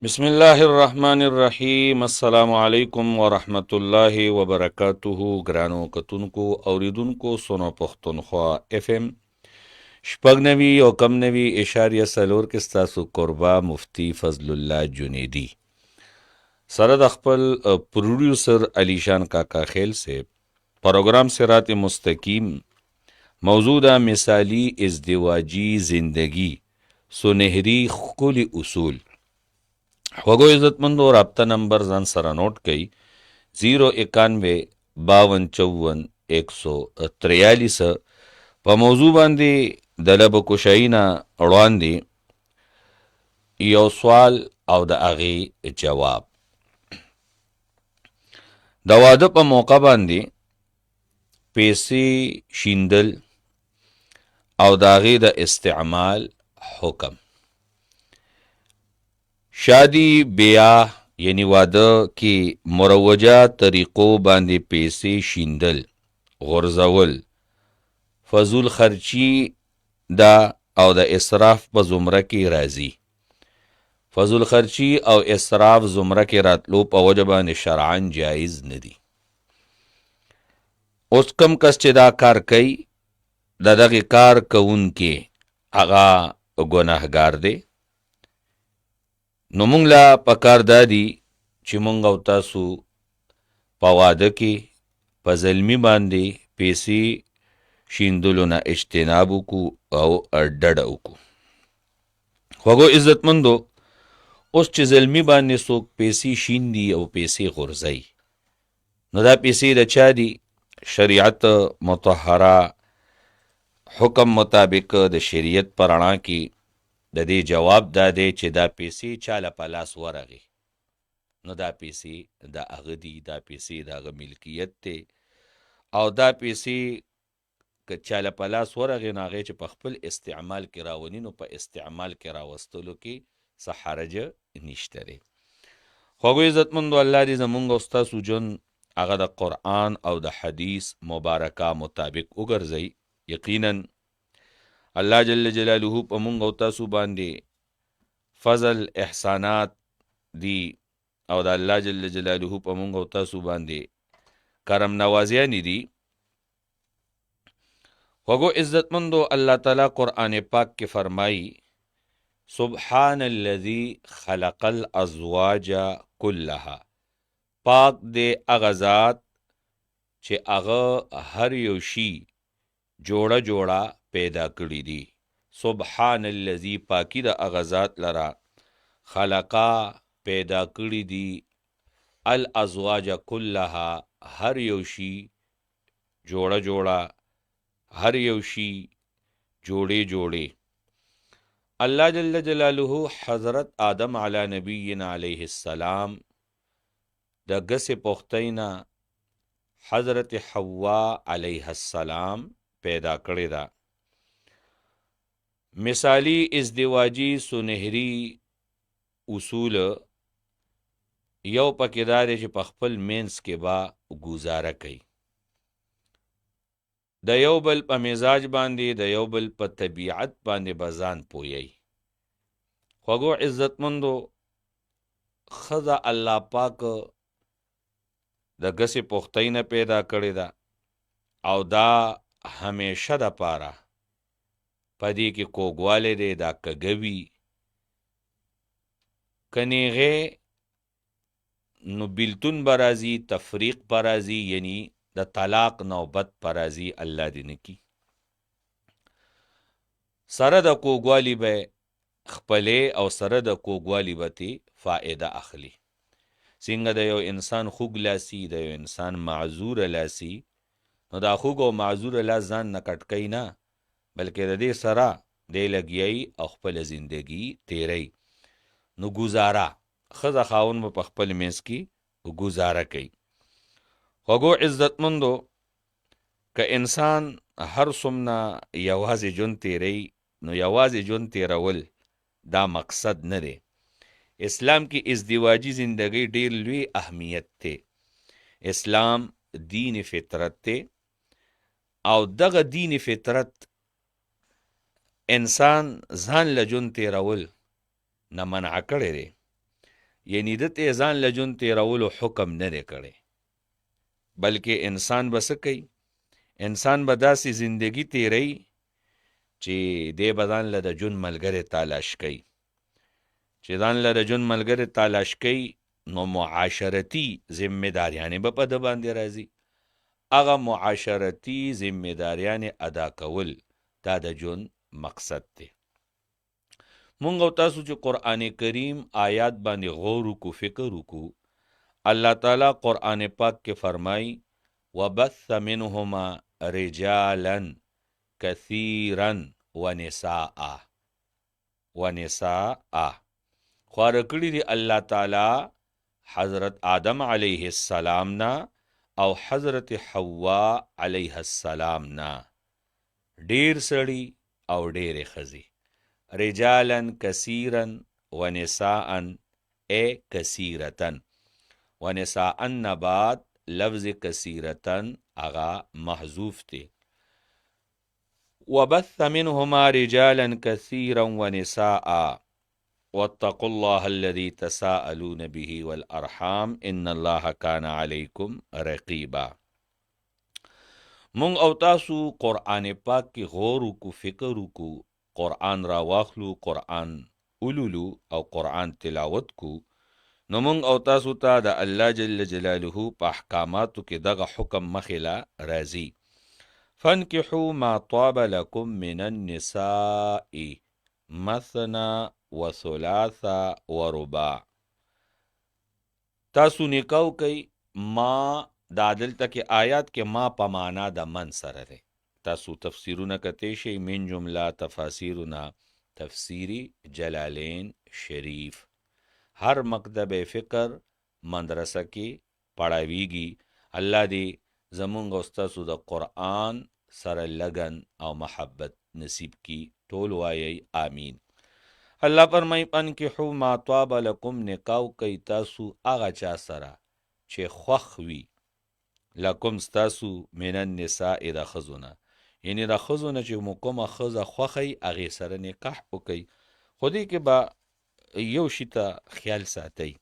بسم الله الرحمن الرحیم. السلام علیکم ورحمت الله وبرکاته. ګرانو کتونکو اوریدونکو سونو پښتونخوا اف ام شپږ نوي او کم نوي اشاریه څلور کې ستاسو قربا مفتی فضل الله جنیدی سره د خپل پروډیوسر علیشان کاکا خیل سے پروگرام سرات مستقیم موضوع مثالی ازدواجی زندگی سنہری خکولی اصول. خوږو عزتمندو رابطه نمبر ځان سره نوٹ کړئ 09152514143. په موضوع باندې د لب کوشاینا وړاندې یو سوال او د هغې جواب. د واده په موقع باندې پیسې شیندل او د هغې د استعمال حکم. شادی بیاہ یعنی واده کې مروجه طریقو باندې پیسې شیندل، غورځول، فضول خرچی دا او د اسراف په زمره کې راځي. فضول خرچی او اسراف زمره کې راتلو په وجه باندې شرعاً جایز نه دي. اوس کم کس چې دا کار کوي د دغې کار کوونکې هغه ګناهګار دی. نو مونږ لا پکار دا دي چې مونږ او تاسو په واده کې په ظلمي باندې پیسې شیندلو نه اجتناب وکړو او ډډه وکړو. خوږو عزتمندو، اوس چې ظلمي باندې څوک پیسې شیندي او پیسې غورځوي، نو دا پیسې د چا دي؟ شریعت مطهره حکم مطابق د شریعت په رڼا کې د دې جواب دا دی چې دا پیسې چاله په لاس ورغی، نو دا پیسې د هغه دي، دا پیسې د هغه ملکیت دی. او دا پیسې که چاله په لاس ورغی نو هغې چې په خپل استعمال کې راوني، نو په استعمال کې راوستلو کې څه حرج نشته دی. خوږو عزتمندو، الله دې زمونږ او ستاسو ژوند هغه د قرآن او د حدیث مبارکه مطابق وګرځئ. یقیناً الله جل جلاله په مونږ او تاسو باندې فضل احسانات دی او د الله جل جلاله په مونږ او تاسو باندې کرم نوازیانی دی. خوږو عزتمندو، الله تعالی قرآن پاک کې فرمائی سبحان الذي خلق الازواج كلها. پاک دے هغه ذات چې هغه هر یو شی جوړه جوړه پیدا کړی دی. سبحان الذي، پاکی د هغه ذات لرا خلقا پیدا کړی دی الازواج كلها، هر یو شی جوړه جوړه، هر یو شی جوړې جوړې. الله جل جلاله حضرت آدم علی نبینا علیه السلام د ګسې پختینا حضرت حوا علیه السلام پیدا کړی دا. مثالی ازدواجی سنہری اصول یو پکې دا دی چې په خپل مینس کې با گزاره کوي، د یو بل په مزاج باندې، د یو بل په طبیعت باندې بزان پویي. خوږو عزتمندو، ښځه الله پاک د ګسې پختۍ نه پیدا کړې ده او دا همیشه د پاره په دې کې کوږوالی دی، دا کږه وي که نیغې نو بیلتون به راځي، تفریق به راځي، یعنی د طلاق نوبت به راځي. الله دې نه کي. سره د کوږوالي به خپلې او سره د کوږوالي به تې فائده اخلي. څنګه د یو انسان خوږ لاسي، د یو انسان معذور لاسي، نو دا خوږ او معذور لاس ځان نه کټکوي نه، بلکې د دې سره دی لګیایي او خپله زندګي تیری. نو ګزاره ښځه خاوند به په خپل منځ کې ګزاره کوي. خوږو عزتمندو، که انسان هر څومره یوازې ژوند تیری، نو یوازې ژوند تیرول دا مقصد نه دی. اسلام کې ازدواجی زندگی ډیر لوی اهمیت ته. اسلام دین فطرت ته او دغه دین فطرت انسان ځان له ژوند تیرول نه منع کړی دی. یعنی د ته ځان له ژوند تېرولو حکم نه دی کړی، بلکې انسان به څه کوي؟ انسان به داسې زندگی تیروي چې دی به ځان له د ژوند ملګری تلاش کوي. چې ځان له د ژوند ملګری تلاش کوي، نو معاشرتي ذمهداریانې به په ده باندې راځي. هغه معاشرتي ذمهداریانې ادا کول دا د ژوند مقصد دی. مونږ او تاسو چې قرآن کریم آیات باندې غور وکړو، فکر وکړو، الله تعالی قرآن پاک کې فرمایي وبث منهما رجالا کثیرا ونساء. خواره کړي دي الله تعالی حضرت آدم علیه السلام نه او حضرت حوا علیه السلام نه ډیر سړي او ډیرې ښځې. رجالا کثیرا ونساء اے کثیرتن، ونساء نبات لفظ کثیرتن اغا محذوف تی. وبث منهما رجالا كثيرا ونساء واتقوا الله الذي تساءلون به والارحام ان الله كان عليكم رقيبا. مونږ او تاسو قرآن پاک کې غور وکړو، فکر وکړو، قرآن را واخلو، قرآن اولولو او قرآن تلاوت کو، نو مونږ او تاسو ته د الله جل جلاله په احکاماتو کې دغه حکم مخې راځي فانکحوا ما طاب لكم من النساء مثنى وثلاث ورباع. تاسو نکاو کوي. ما دا دلته کې آیات کې ما په معنا د من سره دی. تاسو تفسیرونه کتی شي، من جمله تفاسیرونه تفسیری جلالین شریف هر مکتب فکر مدرسه کې پڑھاویږي. الله دې زمونږ او ستاسو د قرآن سره لګن او محبت نصیب کی. ټول وایي آمین. الله فرمایي انکحوا ما طاب لکم، نکاو کوي تاسو هغه چا سره چې خوښ وي لکم ستاسو من النساء د ښځو نه، یعنی د ښځو نه چې مو کومه ښځه خوښوي هغې سره نکاح وکئ. خو دې کې به یو شي ته خیال ساتئ،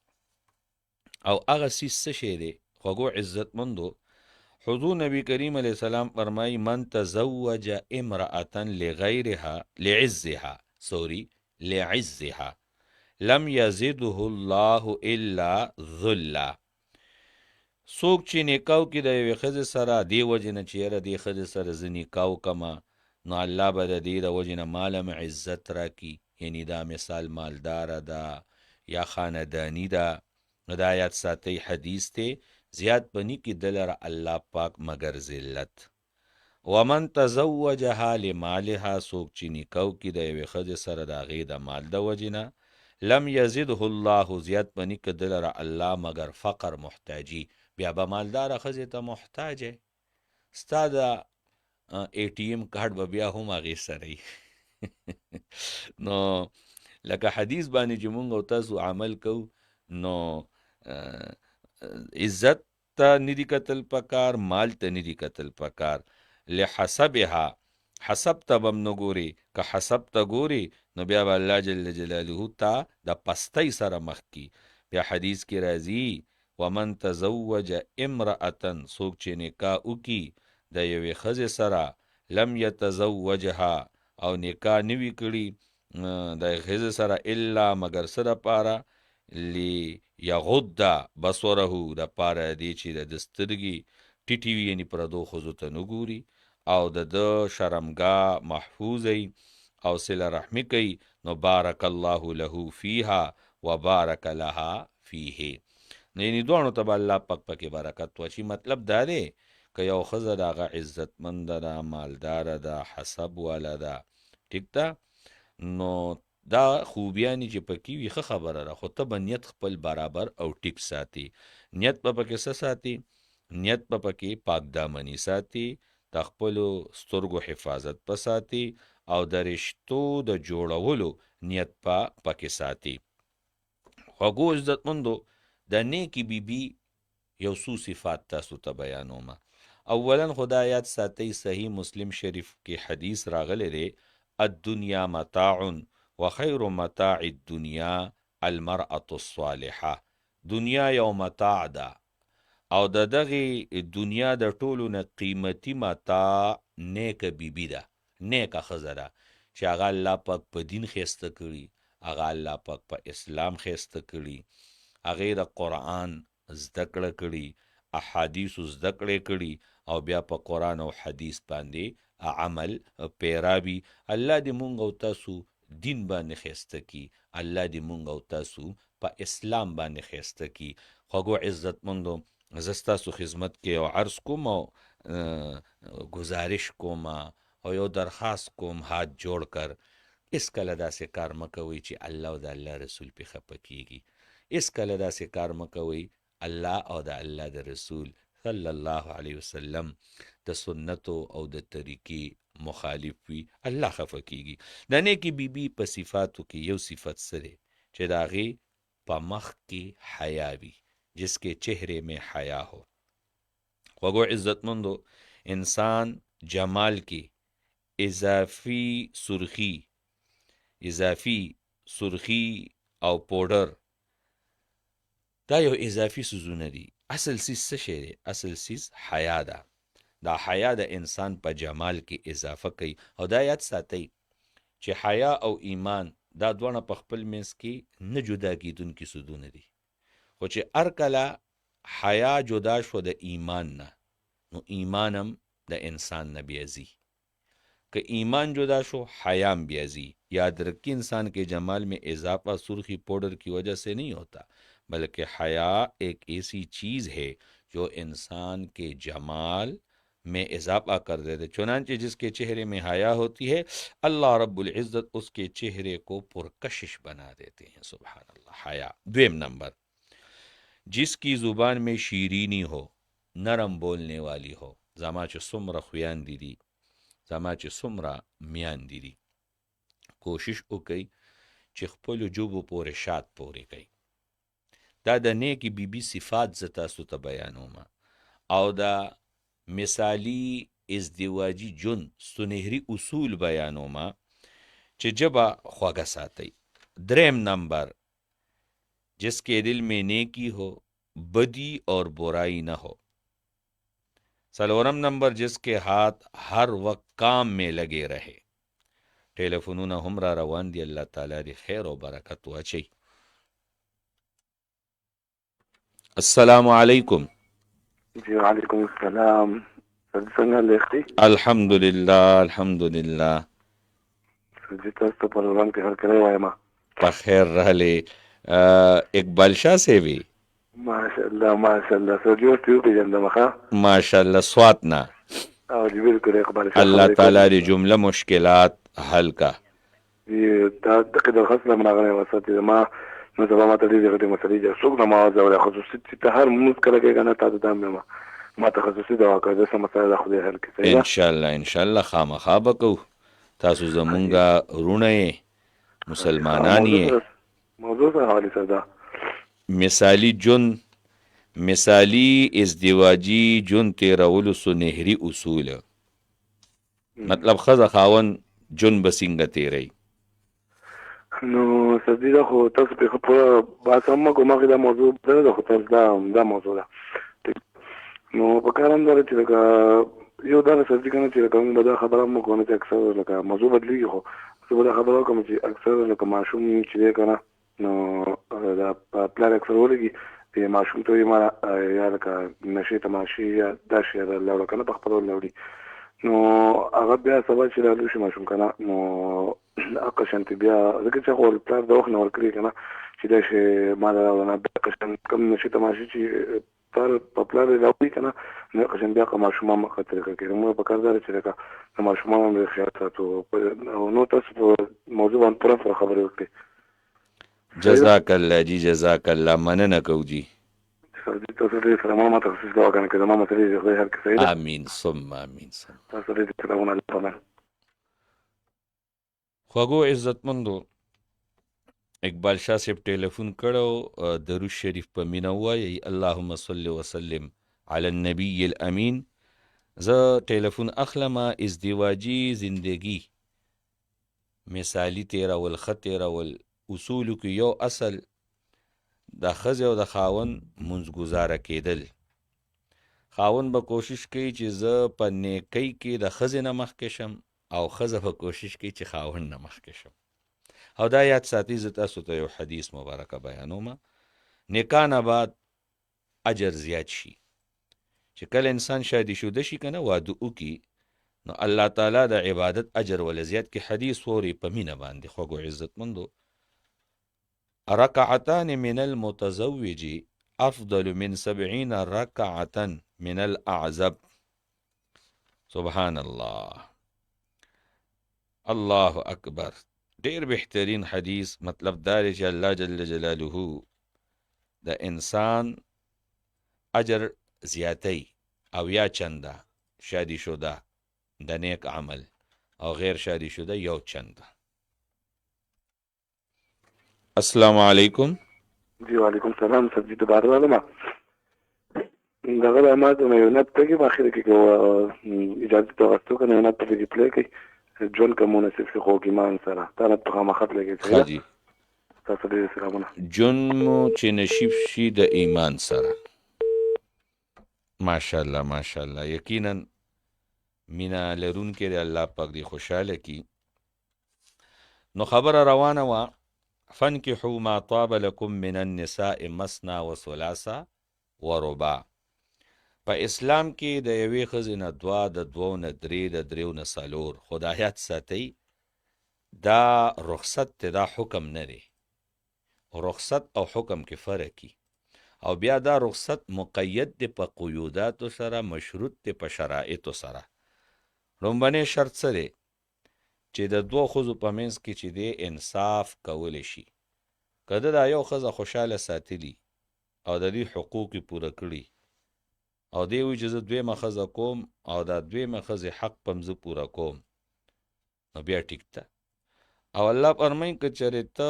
او هغه څیز څه شی دی؟ خوږو عزتمندو، حضور نبی کریم علیہ السلام فرمائی من تزوج امرأة لعزها لم یزده الله الا ذلا. څوک چې نکاو کې د یوې ښځې سره دې وجې نه چې یاره دې ښځې سره زه نکاو کمه، نو الله به د دې د وجې نه مالم عزت راکي، یعنی دا مثال مالداره ده یا خاندانی ده. نو دا آیات ساتئ، حدیث ته زیاد بنی کی دلر الله پاک مگر ذلت. ومن تزوجها لمالها، سوک چې نکاو کی د یوې ښځې سره د هغې د مال د وجې نه، لم یزده الله، زیاد بنی کی دلر الله مگر فقر محتاجی. بیا به مالداره ښځې ته محتاج یې، ستا د ATM کارډ به بیا هم هغې سره نو لکه حدیث باندې چې مونږ او تاسو عمل کوو، نو عزت ته ندی کتل پکار، مال ته ندی کتل پکار. لحسبها، حسب ته بم نه ګوري، که حسب ته ګوري نو بیا به الله جل جلاله ته د پستۍ سره مخ کی. بیا حدیث کې راځي ومن تزوج امرأة، څوک چې نکاح وکي د یوې ښځې سره، لم یتزوجها، او نکاح نوي کړي د ښځې سره، الا مگر څه دپاره، لیغض بصره، دپاره دی چې د ده سترګې ټیټې وي، یعنی پردو ښځو ته نه ګوري، او د ده شرمګاه محفوظوي او صله رحمي کوي. نو بارک الله له فیها وبارک لها فیه، یعنی دواړو ته به الله پاک پکې برکت واچي. مطلب دا دی که یو ښځه د هغه عزتمنده ده، مالداره ده، حسب والا ده، ټیک ده، نو دا خوبیانی چې پکې وي ښه خبره ده، خو ته به نیت خپل برابر او ټیک ساتي. نیت به پکې څه ساتي؟ نیت به پکې پاک دامني ساتي، د خپلو سترګو حفاظت په ساتي، او د رشتو د جوړولو نیت پکې ساتي. خوږو عزتمندو، د نیکي بیبي یو څو صفات تاسو ته بیانومه. اولا خدا آیات ساتي، صحیح مسلم شریف کې حدیث راغلی دی الدنیا متاع وخیر متاع الدنیا المرأة الصالحه. دنیا یو متاع ده او د دغه دنیا د ټولو نه قیمتي متاع نیکه بیبي ده، نیکه ښځه ده چې هغه الله پاک په دین ښایسته کړي، هغه الله پاک په اسلام ښایسته کړي، هغې د قرآن زده کړه کړي، احادیثو زده کړې کړي او بیا په قرآن او حدیث باندې عمل پیراوي. الله دې مونږ او تاسو دین باندې ښایسته کړي، الله دې مونږ او تاسو په اسلام باندې ښایسته کړي. خوږو عزتمندو، زه ستاسو خدمت کې یو عرض کوم او گزارش کوم او یو درخواست کوم، هات جوړ کر. اس کله داسې کار مه کوئ چې الله او د الله رسول پې خفه کېږي. اس کله داسې کار مه کوئ الله او د الله د رسول صلی الله علیه وسلم د سنتو او د طریقې مخالف وي، الله خفه کېږي. د نیکې بیبي په صفاتو کې یو صفت څه دی چې د هغې په مخ کې حیا وي، جس کے چہرے میں حیا ہو. خوږو عزتمندو، انسان جمال کې اضافي سرخی او پوډر دا یو اضافي سوزونه دي. اصل سیز څه شی دی؟ اصل سیز حیا ده. دا حیا د انسان په جمال کې اضافه کوي. او دا یاد ساتئ چې حیا او ایمان دا دواړه په خپل منځ کې نه جدا کېدونکي سودونه دي، خو چې هر کله حیا جدا شو د ایمان نه، نو ایمان هم د انسان نه بیازي. کہ ایمان جدا شو حیا هم بیازي. یاد رکھیے انسان کے جمال میں اضافہ سرخی پاؤڈر کی وجہ سے نہیں ہوتا، بلکہ حیا ایک ایسی چیز ہے جو انسان کے جمال میں اضافہ کر دیتے. چنانچہ جس کے چہرے میں حیا ہوتی ہے اللہ رب العزت اس کے چہرے کو پرکشش بنا دیتے ہیں. سبحان اللہ. حیا. دویم نمبر، جس کی زبان میں شیرینی ہو، نرم بولنے والی ہو. زما چې څومره خویاندې دي، زما چې څومره میاندې دي، کوشش وکئ چې خپلو ژبو پورې شات پورې کوي. دا د نیکې بیبي صفات زه تاسو ته بیانوم او دا مثالی ازدواجی جون سنهری اصول بیانوم چې ژبه خوږه ساتئ. دریم نمبر، جس کے دل میں نیکی ہو، بدی اور برائی نہ ہو. سلورم نمبر، جس کے ہاتھ ہر وقت کام میں لگے رہے. ټیلیفونونه هم را روان دي، الله تعالی دې خیر او برکت واچي. السلام علیکم. جی وعلیکم السلام. څنګه لختي؟ الحمدلله الحمدلله. جی تاسو په پروګرام کې هر کله وایم. په خیر راغلی. اقبال شاه صاحبی ماشاءالله ماشاءالله. سو جو ټیو پیژندم ښه ماشاءالله سوات نه. او جی بالکل اقبال شاه. الله تعالی دې جمله مشکلات حل کا. جی دا دغه درخواست نه راغلی وساتې ما نو سبا ما ته دې غوډه مسلې چې څوک نه ماوځه ولا خصوصي چې هر موږ کله کې کنه تاسو دام ما ته خصوصي دوا کوي د سم مسله خو دې حل کړي. ان شاء الله خامخا بکو. تاسو زمونږه رونه مسلمانان یې. موضوع څه حواله سره مثالی ازدواجی جون تیرولو سنهری اصول. مطلب خزه خاون جون بسنګه تیری. نو سدیده خو تاسو په خپل باسمه کومه دا موضوع ده، خو تاسو دا موضوع ده. نو په کارم دا چې یو دا سدی کنه چې کوم به دا خبره مو کوونه چې اکثر لکه موضوع بدلیږي، خو زه دا خبره کوم چې اکثر لکه ماشوم چې کنه نو دا پلان اکثر ولګي په ماشوم ته یې ما یا لکه نشي تماشي یا دا شی دا لور کنه په خپل لوري نو هغه بیا سبا چې رالو شي ماشوم کنه نو اقشنت بیا ځکه چې خپل پلان دا وخت نو ورکړي کنه چې دا شی ما دا نه اقشن کم نشي تماشي چې پر پپلار راوي کنه نو اقشن بیا کوم ماشوم ما خطر کوي نو په کار دار چې لکه ماشوم ما خیال ساتو نو تاسو موضوع باندې پر خبرې وکړي. جزاک الله جی جزاک الله. مننه کو جی. تاسو دې سره ما تخصیص دا وکړئ چې ما مسلې دې هر څه صحیح. امين ثم امين. تاسو دې سلام علیکم. خوږو عزتمندو، اقبال شاه صاحب ټیلیفون کړو، درود شریف په مینا وایي اللهم صل وسلم علی النبی الامین. زه ټیلیفون اخلم. ازدواجی زندگی مثالی تیرول خط تیرول اصولو کې یو اصل د ښځې او د خاوند منځګزاره کېدل. خاوند به کوشش کوي چې زه په نیکۍ کې د ښځې نه مخکې شم او ښځه به کوشش کوي چې خاوند نه مخکې شم. او دا یاد ساتي، زه تاسو ته یو حدیث مبارکه بیانومه. نکاح نه بعد اجر زیات شي. چې کله انسان شادي شوده شي که نه، واده وکړي، نو الله تعالی د عبادت اجر ول زیات کې. حدیث ووري په مینه باندې خوږو عزتمندو، رکعتان من المتزوج افضل من 70 رکعتا من الاعزب. سبحان الله، الله اکبر. ډیر بهترین حدیث. مطلب دا دی چې الله جل جلاله د انسان اجر زیاتی او یا چنده شادی شده د نیک عمل او غیر شادی شده یو چنده. السلام علیکم. جی وعلیکم السلام. سبزی دوباره دارم. دغه د ما ته یو نت پکې په اخر کې اجازه تاسو کنه یو نت پکې پلی کوي جون کومونه چې خو ایمان سره تا نه په مخه لګي حاجی تاسو دې سلامونه. جون مو چې نشیب شي د ایمان سره. ماشاءالله ماشاءالله. یقینا مینا لرون کې الله پاک دی خوشاله کی. نو خبره روانه وا، فانکحوا ما طاب لكم من النساء مثنى وثلاث ورباع. په اسلام کې د یوې ښځې نه دوه، د دوو نه درې، د دریو نه څلور. خدایات ساتئ، دا رخصت ته دا حکم نه دی. رخصت او حکم کې فرق کی. او بیا دا رخصت مقید دی په قیوداتو سره، مشروط دی په شرایطو سره. لومبنی شرط څه دی؟ چې د دوه ښځو په منځ کې چې دی انصاف کولی شي. که ده دا یو ښځه خوشحاله ساتلي او د دې حقوق یې پوره کړي او دی وایي چې زه دویمه ښځه کوم او دا دویمه ښځې حق پم زه پوره کوم، نو بیا ټیک ده. او الله فرمایي که چېرې ته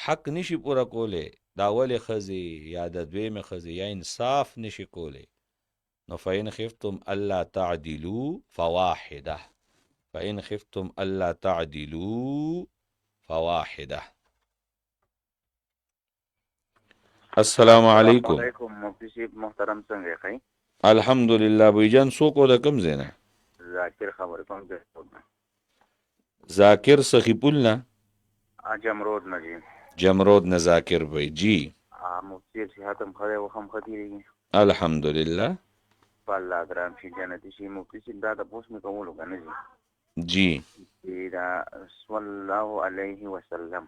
حق نشي پوره کولی د اولې ښځې یا د دویمې ښځې یا انصاف نشي کولی، نو فإن خفتم ألا تعدلوا فواحده. فإن خفتم ألا تعدلوا فواحده. السلام علیکم. مفتی صاحب محترم څنګه یې؟ الحمدلله. بھائی څوک و د کوم ځای نه؟ ذاکر خبرې کوم. ذاکر سخیپول نه؟ جمرود نه جی. جمرود نه ذاکر بھائی جی. مفتی صحت هم ښه دی، وخت هم ښه تېرېږي الحمدلله. په الله ګران شي، جنتي شي. مفتی صاحب دا تپوس مې کولو که نه جی چې دا صلی الله علیه وسلم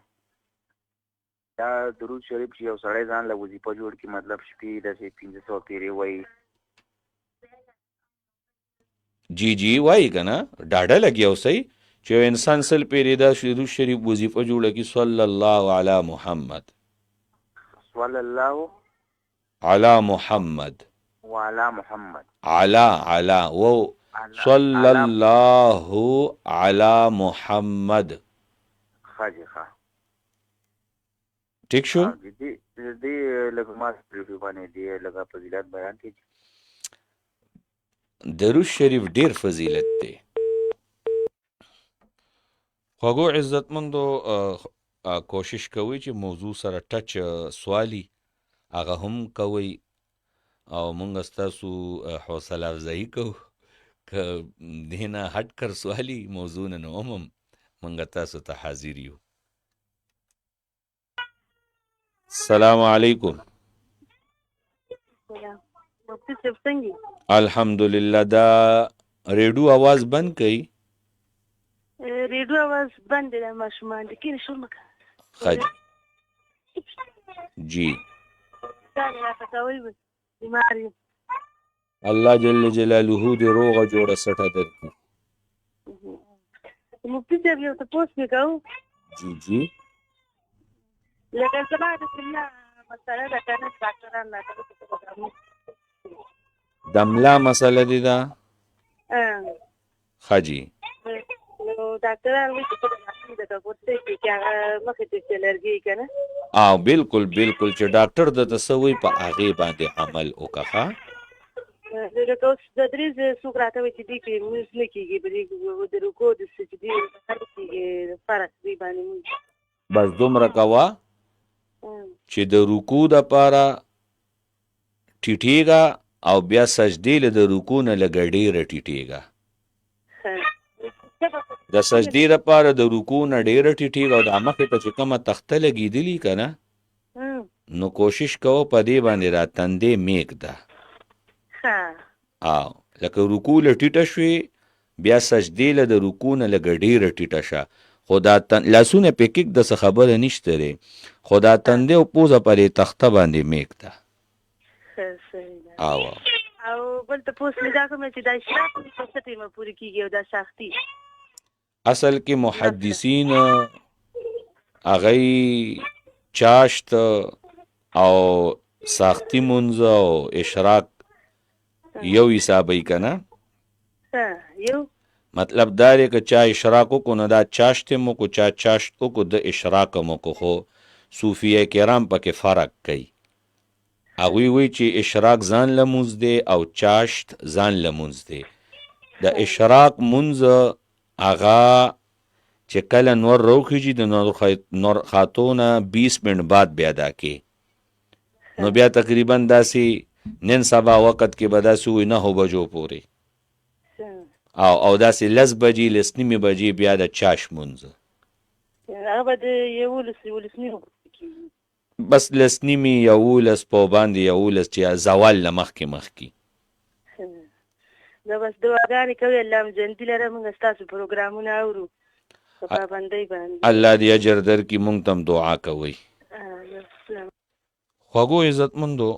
دا درود شریف چې یو سړی ځان له وظیفه جوړ کړي، مطلب شپې داسې 500 پیرې وایي. جی جی وایي که نه، ډاډه لګي اوسئ چې یو انسان سل پیرې دا درود شریف وظیفه جوړه کړي، صلی الله علی محمد، صلی الله علی محمد، وعلى محمد، علی و صلی الله علی محمد. خاجخه ٹھیک شو. دې لکه ما پریوډیو باندې دې لکه فضیلت بیان کړي. درود شریف ډیر فضیلت دی. خوږو عزتمندو کوشش کوئ چې موضوع سره ټچ سوالی هغه هم کوئ او مونږ ستاسو حوصله افزایي کوو. که دې نه هټ کر سوالی موضوع نه نو هم مونږ تاسو ته حاضر یو. السلام علیکم. مفتی صاحب څنګه؟ الحمدلله. دا ریډیو آواز بند کړئ. ریډیو آواز بند دی، ماشومان د کینې شور مه کوه. جی دا راته کوئ بیمار یم. الله جل جلاله دې روغه جوړه سټه درکړي. مفتی صاحب یو تپوس مې کوو. جی جی. لکه زما د ملا مسله ده که نه، ډاکټران راته د ملا مسله دې ده؟ ښه جی. نو ډاکټران وایي چې د ګوتې کې هغه مخې ته چې لرګي که نه. بالکل بالکل، چې ډاکټر درته څه وایي په هغې باندې عمل وکړه. لکه اوس د درې څوک راته وایي چې دې کې لمونځ نه کېږي، په دې د رکوع د سجدې هر کېږي فرق دې باندې مونځ. بس دومره کوه چې د رکوع دپاره ټیټېږه او بیا سجدې له د رکوع نه لږه ډېره ټیټېږه. د سجدې دپاره د رکوع نه ډېره ټیټېږه او دا مخې ته چې کومه تخته لګېدلي که نه نو کوشش کوه په دې باندې را تندې میږده. او لکه رکوع له ټیټه شوې بیا سجدې له د رکوع نه لږه ډېره ټیټه شه، خو دا لاسونه پې کېږده څه خبره نشته دی، خو دا تندې او پوزه په دې تخته باندې میږده. او بل تپوس مې دا کوم چې دا اشراق په څه ټیمه پورې کېږي او دا سختي؟ اصل کې محدثین هغوی چاشت او ساختي مونځ او اشراق یو حسابوي که نه. یو مطلب دا دی که چا اشراق وکړو نو دا چاشت هم وکړو، چا چاشت وکړو د اشراق هم وکړو، خو صوفیه کرام پکې فرق کوي. هغوی وایي چې اشراق ځان لمونځ دی او چاشت ځان لمونځ دی. د اشراق مونځ هغه چې کله نور روخیږي د نور خاتونه 20 منټ بعد بیا ادا کې، نو بیا تقریبا داسې نن سبا وخت کې به داسې وي 9 بجو پورې او داسې 10 بجې 10 بجې بیا د چاش مونځ هغه به د 11 بس 10 11 په باندې 11 چې زوال له مخکې دا بس دعاګانې کوي الله مو ژوندي لره، موږ ستاسو پروګرامونه اورو په پابندۍ باندې. الله دې اجر درکړي، موږ ته هم دعا کوئ. خوږو عزتمندو،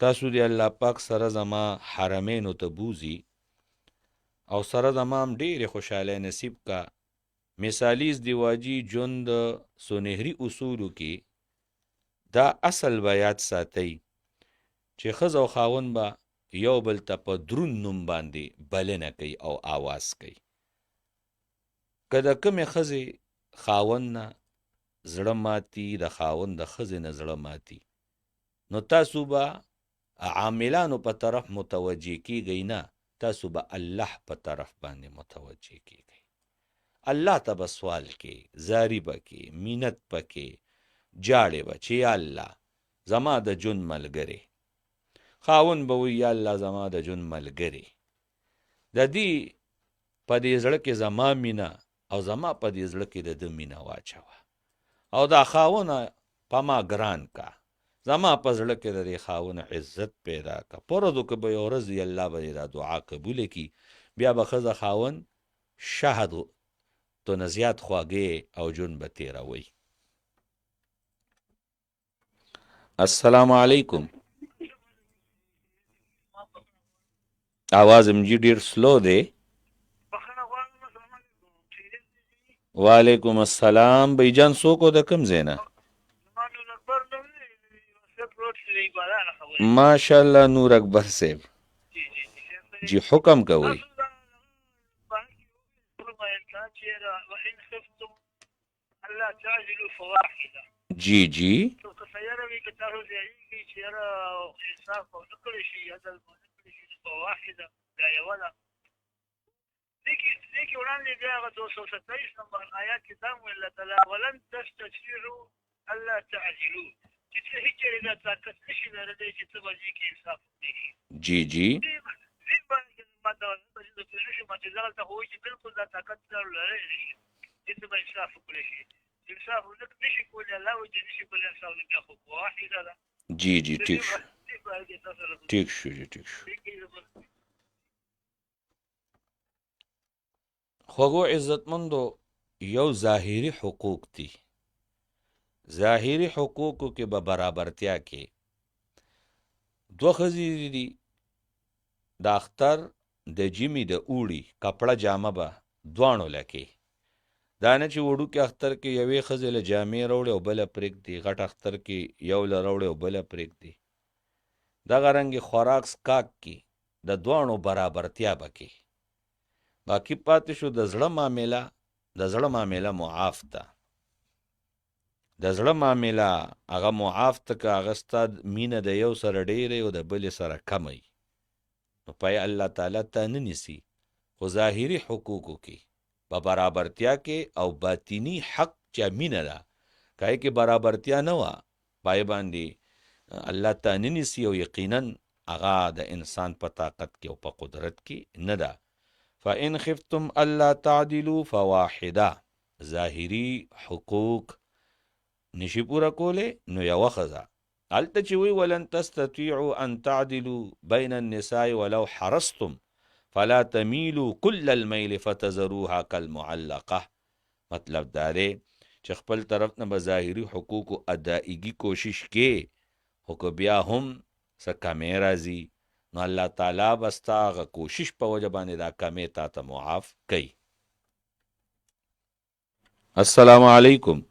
تاسو دې الله پاک سره زما حرمینو ته بوزي او سره زما هم ډېرې خوشحالۍ نصیب کا. مثالي ازدواجي ژوند سنهري اصولو کې دا اصل به یاد ساتئ چې ښځه او خاوند به یو بل ته په دروند نوم باندې بلنه کوي او آواز کوي. که د کومې ښځې خاوند نه زړه ماتي، د خاوند د ښځې نه زړه ماتي، نو تاسو به عاملانو په طرف متوجه کیږئ نه، تاسو به الله په طرف باندې متوجه کیږئ. الله ته به سوال کې، زاری به کې، مینت به کې، جاړې به چې یا الله زما د ژوند ملګری. خاوند به وایي یا الله زما د ژوند ملګری، د دې په دې زړه کې زما مینه او زما په دې زړه کې د ده مینه واچوه او دا خاونه په ما ګران کا، زما په زړه کې د دې خاونه عزت پیدا کا. پردو که به یو ورځ الله به دا دعا قبوله کي، بیا به ښځه خاوند شهد تو نه زیات خواږې او ژوند به تېروئ. السلام علیکم. آواز مجھے ډیر سلو دی. وعلیکم السلام. بھائی جان څوک د کوم ځای نه؟ ماشاءالله نور اکبر صاحب جی حکم کوئ. جی جی واحده دا یو ده لیکي وړاندې بیا هغه 227 نمبر آیات کې دا ویل تعالی ولن تستطيعوا الا تعجلوا چې هیڅ چیرې دا طاقت نشي لرلی چې څه وځي کې انصاف وکړي. جی جی ما دا د نشي ما چې دغلته هو چې بالکل دا طاقت لري چې څه انصاف وکړي شي. انصاف نشي کولی الله وجه نشي کولی انصاف نه خو واحده ده. جی جی ٹھیک شو ٹھیک شو جی ٹھیک شو. خوږو عزتمندو، یو ظاهري حقوق دي. ظاهري حقوقو کې به برابرتیا کې دوه ښځې دي، د اختر د جیمي د اوړي کپړه جامه به دواړو لکې، دا نه چې وړوکې اختر کې یوې ښځې له جامې راوړې او بله پرېږدي، غټ اختر کې یو له راوړې او بله پرېږدي. دغه رنګې خوراک سکاک کې د دواړو برابرتیا به کې. باقي پاتې شو د زړه معامله. د زړه معامله معاف ده. د زړه معامله هغه معاف ته که هغه ستا مینه د یو سره ډېره او د بلې سره کمه وي نو پای الله تعالی ته نه نیسي. خو ظاهري حقوقو کې په برابرتیا کې او باطینی حق چې مینه ده که کې برابرتیا نه وه پای باندې الله ته نه نیسي او یقینا هغه د انسان په طاقت کې او په قدرت کې نه ده. فإن خفتم ألا تعدلوا فواحده، ظاهري حقوق نشي پورا کوله نو یوه ښځه. هلته چې وی ولن تستطيعوا ان تعدلوا بين النساء ولو حرصتم فلا تميلوا كل الميل فتذروها كالمعلقه، مطلب دا دی چې خپل طرف نه به ظاهري حقوقو ادائیګي کوشش کې، خو که بیا هم څه کمې راځي نو الله تعالی به ستا هغه کوشش په وجه باندې دا کمې تا ته معاف کوي. السلام علیکم.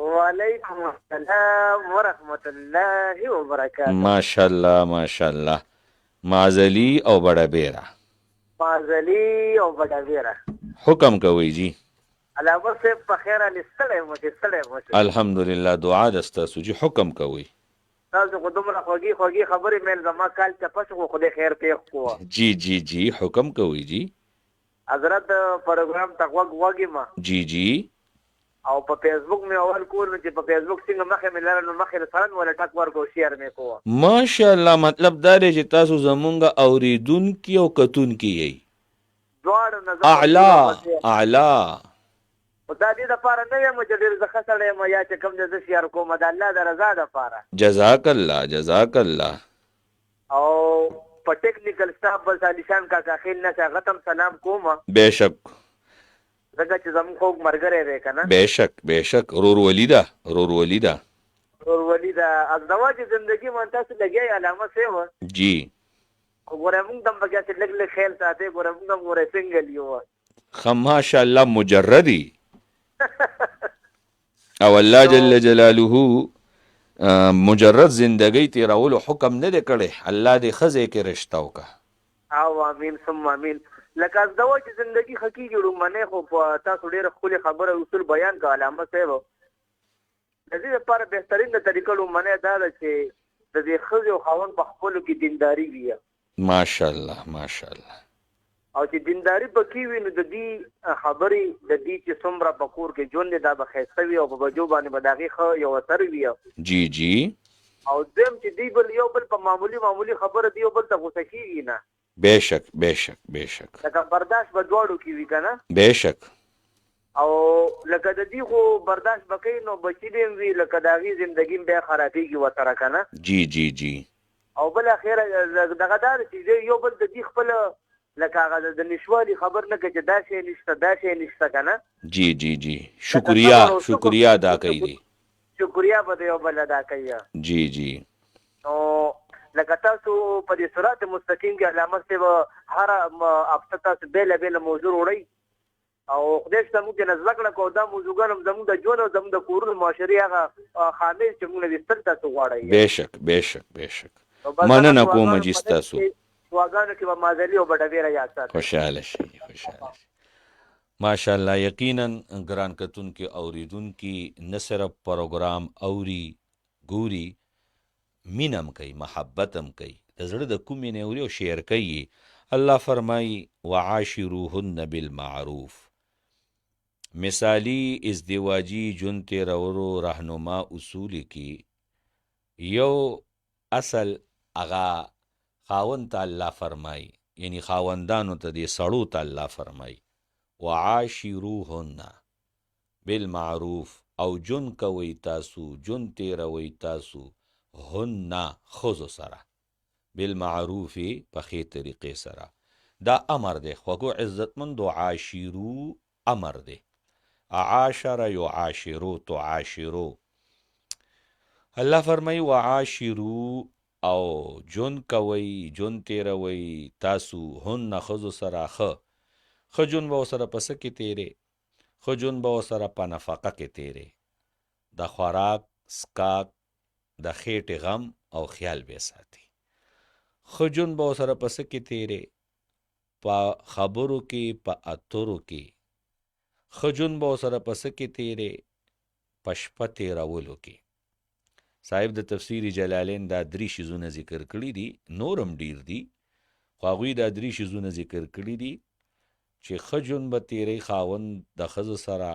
وعلیکم السلام ورحمت الله وبرکاته. ماشاءالله ماشاءالله. معزلی او بڑا بیرا. معزلی او بڑا بیرا. حکم کوي جی. علاوه سے په خیر علي ستړی مو. الحمدلله دعا دستاسو جی. حکم کوي. تاسو خو دومره خوږی خبرې مې زما کال ته پس خو خدای خیر پیښ کو. جی جی جی حکم کوي جی. حضرت پروګرام ته وګی ما. جی جی. او په فیسبوک مې اول کول چې په فیسبوک څنګه مخه مې لرنو مخه سره ولا ټاک ورکو شیر مې کوه. ماشاءالله مطلب دا دی چې تاسو زمونږ اوریدونکي او کتونکي یې. دواړو نظر اعلی. او دا دې دپاره نه یم چې ډېر زه ښه سړی یم یا چې کوم ځای زه شیر کوم د الله د رضا دپاره. جزاک الله جزاک الله. او په ټیکنیکل سټاف بل علیشان کاکا خیل نه هغه ته سلام کوم. بېشک ځکه چې زموږ خوږ ملګری دی که نه. بېشک بېشک. رورولي ده رورولي ده. از دوا چې زندګي من تاسو لګیا علامه سیوه جی. ګوره موږ دم بګیا چې لږ لږ خیال ساتي ګوره موږ هم ګوره سنګل یو. خو ماشاءالله مجردي او الله جل جلاله مجرد زندگی تیرولو حکم نه دی کړی. الله دې ښځې کې رشته وکړه. او امین ثم امین. لکه از دوا چې زندگی حقیقي رومنه خو په تاسو ډېره ښکلې خبره اصول بیان کړه علامه صاحب. د دې لپاره بهترین طریقه رومنه دا ده چې د دې ښځې او خاوند په خپلو کې دینداري وي. ماشاءالله ماشاءالله. او چې دینداري پکې وي نو د دې خبرې د دې چې څومره په کور کې ژوند دی دا به ښایسته وي او په بچو باندې به د هغې ښه یو اثر وي. جی جی. او دویم چې دوی بل یو بل په معمولي خبره دی یو بل ته غوسه کېږي نه. بېشک بېشک بېشک. لکه برداشت به دواړو کې وي که نه. بېشک. او لکه د دې خو برداشت به کوي نو بچي به هم وي لکه د هغې زندګي بیا خرابېږي ورسره که نه. جی جی جی. او بالاخره دغه دا ده چې یو بل د دې خپله لکه هغه د نشوالي خبر نه کوي چې دا شی نشته دا شی نشته که نه. جی جی جی. شکریه ادا کوي دي. شکریه به د یو بل ادا کوي. جی جی. نو لکه تاسو په دې صراط مستقیم کې علامه صاحب هره هفته تاسو بېله موضوع وړئ او خدای شته موږ نه زده کړه کوو دا موضوعګان هم زموږ د ژوند او زموږ د کورونو معاشري هغه خامل چې موږ نه ویستل تاسو غواړئ. بېشک بېشک بېشک. مننه کوم جي ستاسو. دعاګانو کې به معزلي او بډه یاد ساتئ. خوشحاله شئ خوشحاله شئ. ماشاءالله یقینا ګران کتونکي اوریدونکي نه صرف پروګرام اوري ګوري مینم کوي محبت هم کوي د زړه د کومې نه اوري او شعر کوي. الله فرمایي وعاشروهن بالمعروف. مثالی ازدواجی جون تیرورو رهنما اصول کی یو اصل اغا خاوند ته الله فرمایي یعنی خاوندانو ته دې سړو ته الله فرمایي وعاشروهن بالمعروف او جون کوي تاسو جون تیروي تاسو هن خذو سره بالمعروف په خې طریقې سره. دا امر دی خوږو عزتمندو عاشرو امر دی. عاشر یعاشرو تعاشرو. الله فرمایي وعاشرو او جون کوي جون تیروي تاسو هن خذو سره خ جون به سره پس کې تیرې خ جون به سره په نفقه کې تیرې د خوراک سکاک د خېټې غم او خیال به ساتي. خ جون به سره پس کې تیرې په خبرو کې په اترو کې خ جون به سره پس کې تیرې په شپه تیرولو کې. صاحب د تفسیر جلالین دا 3 شیزونه ذکر کړي دي نورم ډیر دي خو هغوی دا 3 شیزونه ذکر کړي دي چې خجون به تیرې خاوند د ښځو سره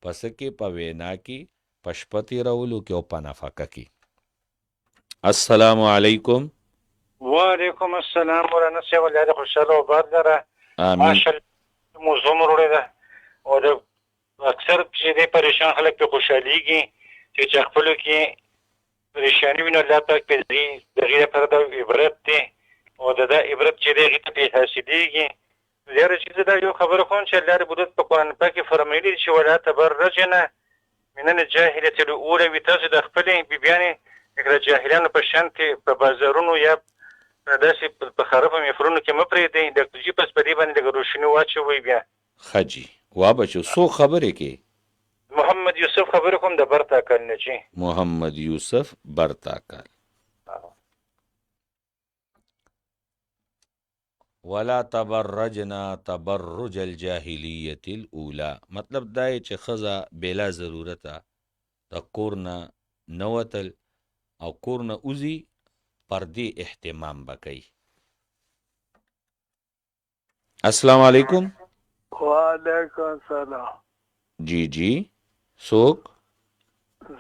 پس کې په وینا کې په شپه تیرولو کې او په نفقه کې. السلام علیکم. وعلیکم السلام مولانا صاحب الله دې خوشاله او باد لره. آمین. ماشاءالله موضوع مو وړې ده او د اکثر چې دې پریشان خلک په خوشحاليږي چې خپلو کې پریشاني ویني الله پاک په دغې لپاره د عبرت دی او د عبرت چې دی هغې ته پې حاصلېږي. زیاره چې زه دا یو خبره کوم چې الله رب العزت په قرآن پاک کې فرمایلي چې ولا تبرجنه من الجاهلیة الاولى وي تاسو د خپلې بیبیانې لکه د جاهلانو په شانتې په بازارونو یا داسې په خرابه میفرونو کې مه پرېږدئ د جي پس په دې باندې لږه روشني واچوئ. بیا خجی وا بچو سو خبرې کې محمد یوسف خبرې کوم د برتاکل نه چې محمد یوسف برتاکل. ولا تبرجنا تبرج الجاهلیت الاولى مطلب دا چې خزا بلا ضرورته د کور نه نوتل او کور نه اوزي پردی اهتمام بکئی. السلام علیکم. وعلیکم السلام. جی سوک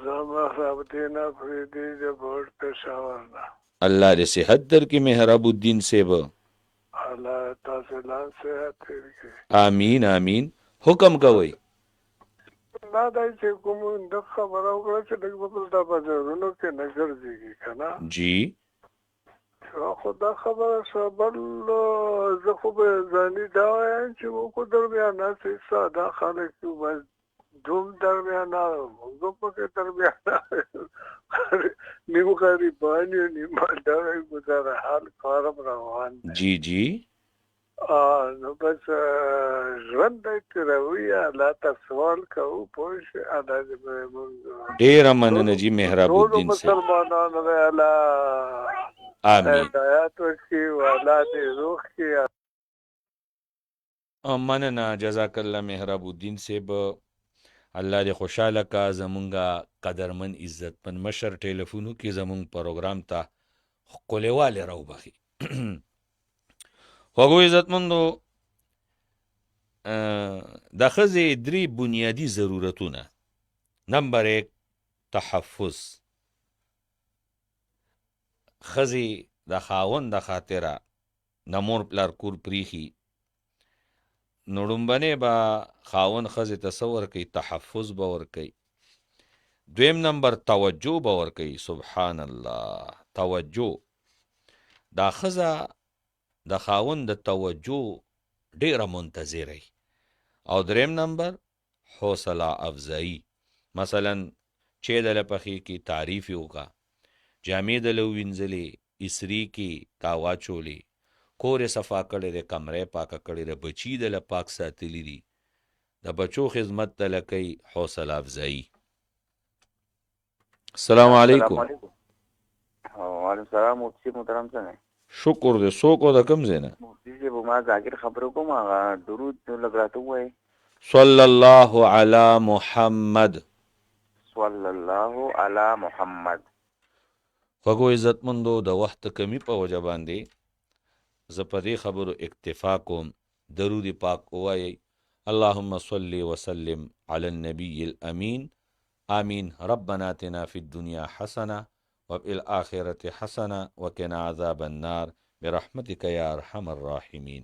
زما رابطین افریدی د بورډ پېښور نه. الله دې صحت درکړي مهراب الدین صاحب. الله تاسو له صحت ورکړي. آمین آمین. حکم کوي. دا چې کوم د خبرو کړه چې د په بازارونو کې نه ګرځيږي کنه. جی خدا خبره سبل زه خو به ځاني دا وایم چې موږ درمیانه سي ساده خلک یو بس دوم درمیانه موږ په کې درمیانه نیمه غریبان یو نیمه مالدار گزاره حال کارم روان دی. جی نو بس ژوند دی تروي الله ته سوال کوو پوه شئ الله دې موږ ډېره مننه جی مهراب الدین صاحب. مسلمانانو دی الله آمین. هدایت ورکړي والا دې روح کې. مننه جزاک الله مهراب الدین صاحب. الله دې خوشاله کا زمونږه قدرمن عزتمن مشر ټلیفونو کې زمونږ پروګرام ته ښکلېوالی راوبخي. خوږو عزتمندو د ښځې 3 بنیادي ضرورتونه. نمبر 1 تحفظ. ښځې د خاوند د خاطره د مور پلار کور پریښي نو ړومبنې به خاوند ښځې ته څه ورکوي؟ تحفظ به ورکوي. دویم نمبر توجه به ورکوي. سبحان الله توجه. دا ښځه د خاوند د توجه ډېره منتظره. او دریم نمبر حوصله افزایی. مثلا چې دله پخې کې تعریف یې وکړه، جامې دله ووینځلې، اسري کې تا واچولې، کور یې صفا کړی دی، کمره پاکه کړې ده، بچي دله پاک ساتلی دي، د بچو خدمت دله کوي. حوصله افزایی. السلام علیکم. وعلیکم السلام. مفتی محترم څنګه؟ شکر دې. څوک او د کوم ځای نه؟ مفتی صاحب ما ذاکر خبرو کوم هغه درود لږ راته ووایئ. صلی الله علی محمد. صلی الله علی محمد. خوږو عزتمندو د وخت کمی په وجه باندې زه په دې خبرو اکتفا کوم. درود پاک ووایئ. اللهم صل وسلم علی النبی الامین. آمین. ربنا آتنا فی الدنیا حسنه وفي الآخرة حسنه وقنا عذاب النار برحمتك یا ارحم الراحمین.